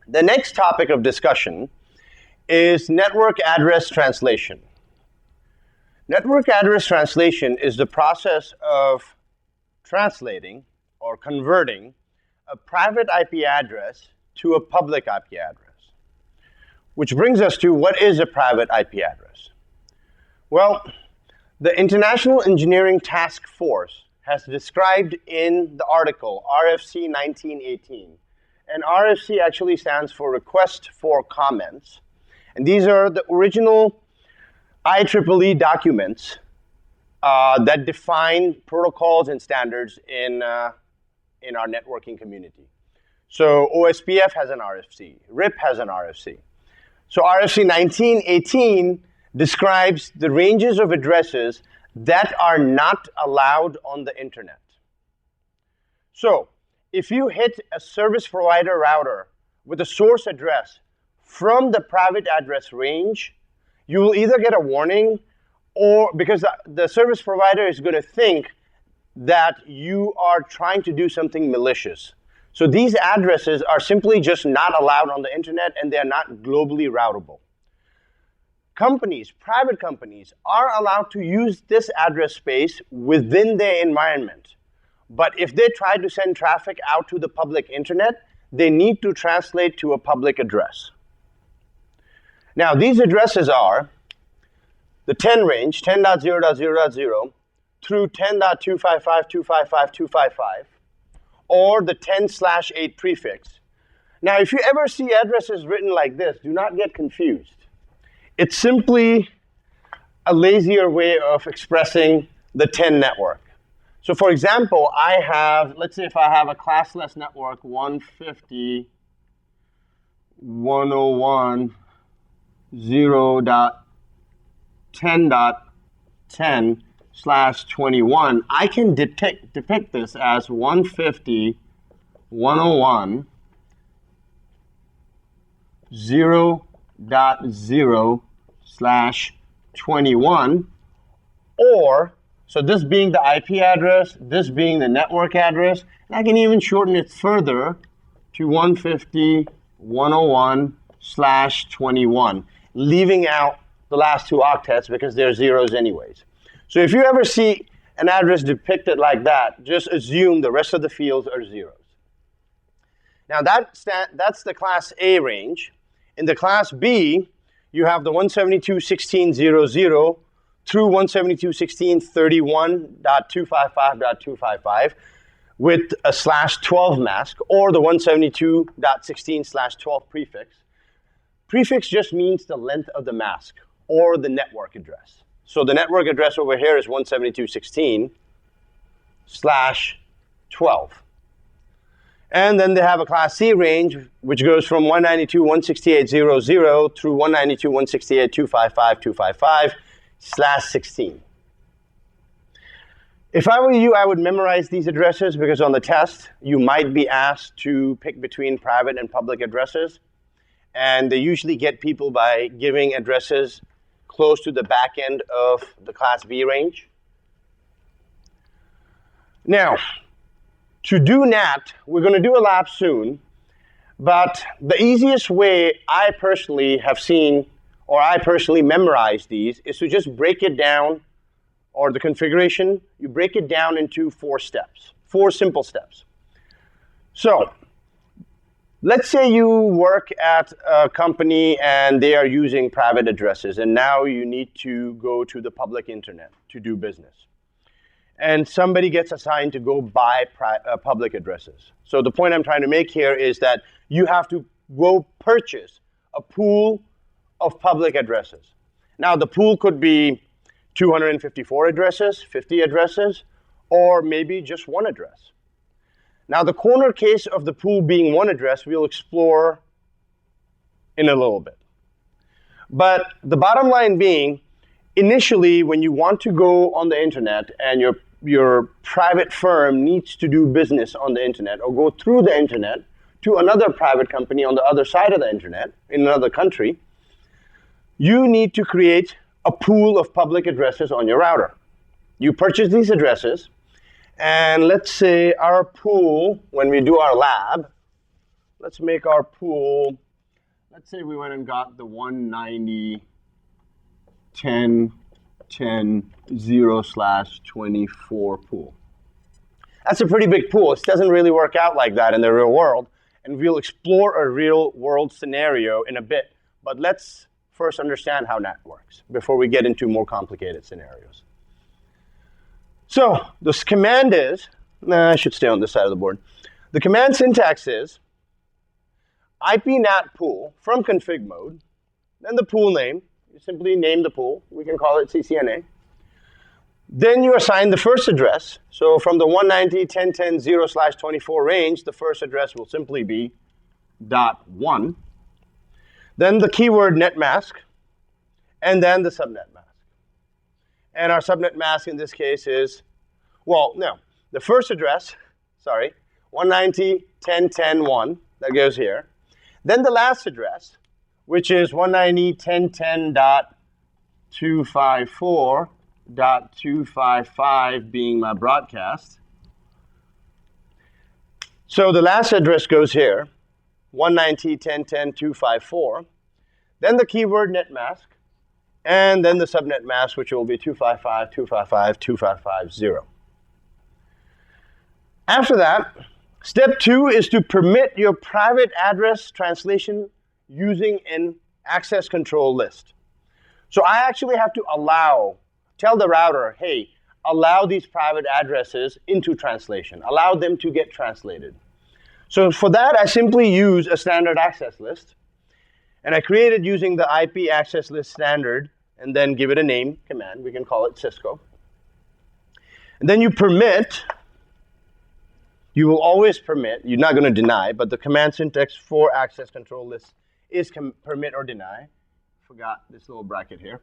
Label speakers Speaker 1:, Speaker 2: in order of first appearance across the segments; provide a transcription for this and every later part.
Speaker 1: The next topic of discussion is network address translation. Network address translation is the process of translating or converting a private IP address to a public IP address. Which brings us to, what is a private IP address? Well, the International Engineering Task Force has described in the article RFC 1918, and RFC actually stands for Request for Comments, and these are the original IEEE documents that define protocols and standards in our networking community. So OSPF has an RFC, RIP has an RFC. So RFC 1918 describes the ranges of addresses that are not allowed on the internet. So if you hit a service provider router with a source address from the private address range, you will either get a warning, or because the service provider is going to think that you are trying to do something malicious. So these addresses are simply just not allowed on the internet, and they are not globally routable. Companies, private companies, are allowed to use this address space within their environment. But if they try to send traffic out to the public internet, they need to translate to a public address. Now, these addresses are the 10 range, 10.0.0.0, through 10.255.255.255, or the 10/8 prefix. Now, if you ever see addresses written like this, do not get confused. It's simply a lazier way of expressing the 10 network. So for example, I have, let's say if I have a classless network, 150.101.0.10.10/21, I can depict this as 150.101.0.0/21, or, so this being the IP address, this being the network address, and I can even shorten it further to 150.101/21, leaving out the last two octets because they're zeros anyways. So if you ever see an address depicted like that, just assume the rest of the fields are zeros. Now that's the Class A range. In the Class B, you have the 172.16.0.0 through 172.16.31.255.255 with a /12 mask, or the 172.16/12 prefix. Prefix just means the length of the mask or the network address. So the network address over here is 172.16/12. And then they have a Class C range, which goes from 192.168.0.0 through 192.168.255.255/16. If I were you, I would memorize these addresses, because on the test, you might be asked to pick between private and public addresses. And they usually get people by giving addresses close to the back end of the Class B range. Now, to do NAT, we're going to do a lab soon, but the easiest way I personally have seen, or I personally memorize these, is to just break it down, or the configuration, you break it down into 4 steps, 4 simple steps. So, let's say you work at a company and they are using private addresses, and now you need to go to the public internet to do business. And somebody gets assigned to go buy public addresses. So the point I'm trying to make here is that you have to go purchase a pool of public addresses. Now the pool could be 254 addresses, 50 addresses, or maybe just 1 address. Now the corner case of the pool being 1 address we'll explore in a little bit. But the bottom line being, initially when you want to go on the internet and your private firm needs to do business on the internet or go through the internet to another private company on the other side of the internet in another country, you need to create a pool of public addresses on your router. You purchase these addresses, and let's say our pool, when we do our lab, let's make our pool, let's say we went and got the 190.10.10.0/24 pool. That's a pretty big pool. It doesn't really work out like that in the real world. And we'll explore a real world scenario in a bit. But let's first understand how NAT works before we get into more complicated scenarios. So this command is, I should stay on this side of the board. The command syntax is IPNAT pool from config mode, then the pool name. You simply name the pool. We can call it CCNA. Then you assign the first address. So from the 190.10.10.0/24 range, the first address will simply be .1. Then the keyword net mask, and then the subnet mask. And our subnet mask in this case is, well, no, the first address, 190.10.10.1, that goes here. Then the last address, which is 190.10.10.254.255 being my broadcast. So the last address goes here, 190.10.10.254. Then the keyword net mask, and then the subnet mask, which will be 255.255.255.0. After that, step 2 is to permit your private address translation using an access control list. So I actually have to tell the router, hey, allow these private addresses into translation. Allow them to get translated. So for that, I simply use a standard access list. And I create it using the IP access list standard, and then give it a name command. We can call it Cisco. And then you permit. You will always permit. You're not going to deny, but the command syntax for access control list is permit or deny. Forgot this little bracket here.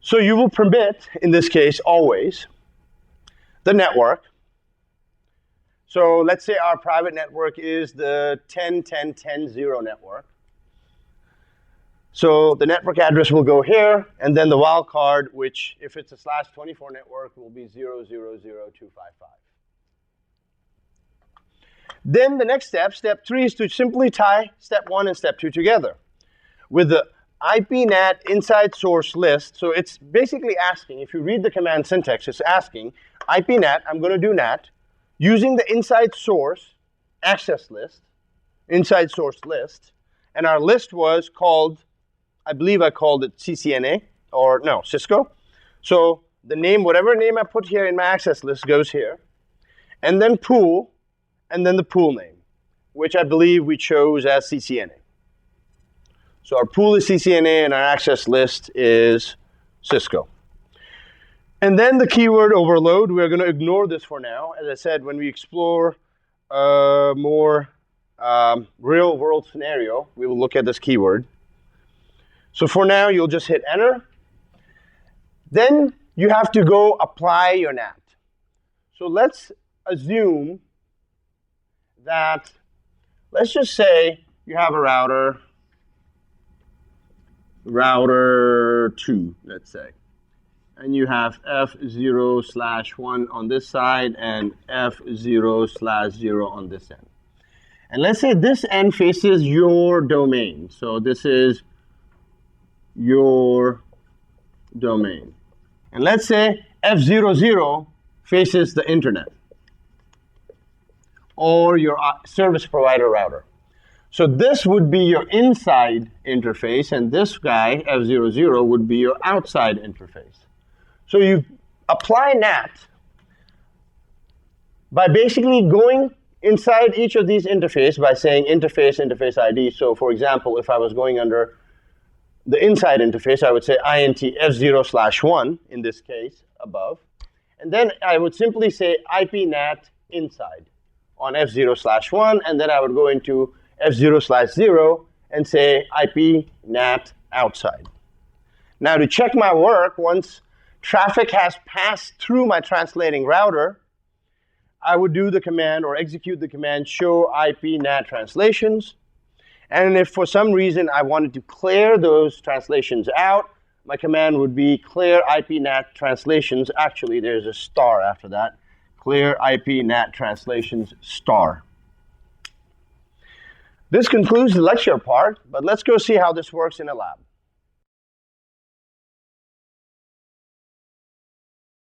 Speaker 1: So you will permit, in this case, always, the network. So let's say our private network is the 10.10.10.0 network. So the network address will go here, and then the wildcard, which, if it's a /24 network, will be 0.0.0.255. Then the next step, step 3, is to simply tie step 1 and step 2 together with the IPNAT inside source list. So it's basically asking, if you read the command syntax, it's asking IPNAT, I'm going to do NAT, using the inside source access list, inside source list, and our list was called, I believe I called it CCNA, or no, Cisco. So the name, whatever name I put here in my access list goes here, and then pool, and then the pool name, which I believe we chose as CCNA. So our pool is CCNA, and our access list is Cisco. And then the keyword overload, we're going to ignore this for now. As I said, when we explore a more real-world scenario, we will look at this keyword. So for now, you'll just hit enter. Then you have to go apply your NAT. So let's assume that, let's just say you have a router 2, let's say. And you have F0/1 on this side and F0/0 on this end. And let's say this end faces your domain. So this is your domain. And let's say F00 faces the internet or your service provider router. So this would be your inside interface, and this guy, F00, would be your outside interface. So you apply NAT by basically going inside each of these interfaces by saying interface ID. So for example, if I was going under the inside interface, I would say int F0/1, in this case, above. And then I would simply say IPNAT inside on F0/1, and then I would go into F0/0 and say IPNAT outside. Now to check my work, once traffic has passed through my translating router, I would do the command or execute the command show IPNAT translations. And if for some reason I wanted to clear those translations out, my command would be clear IPNAT translations. Actually, there's a star after that. Clear IPNAT translations star. This concludes the lecture part, but let's go see how this works in a lab.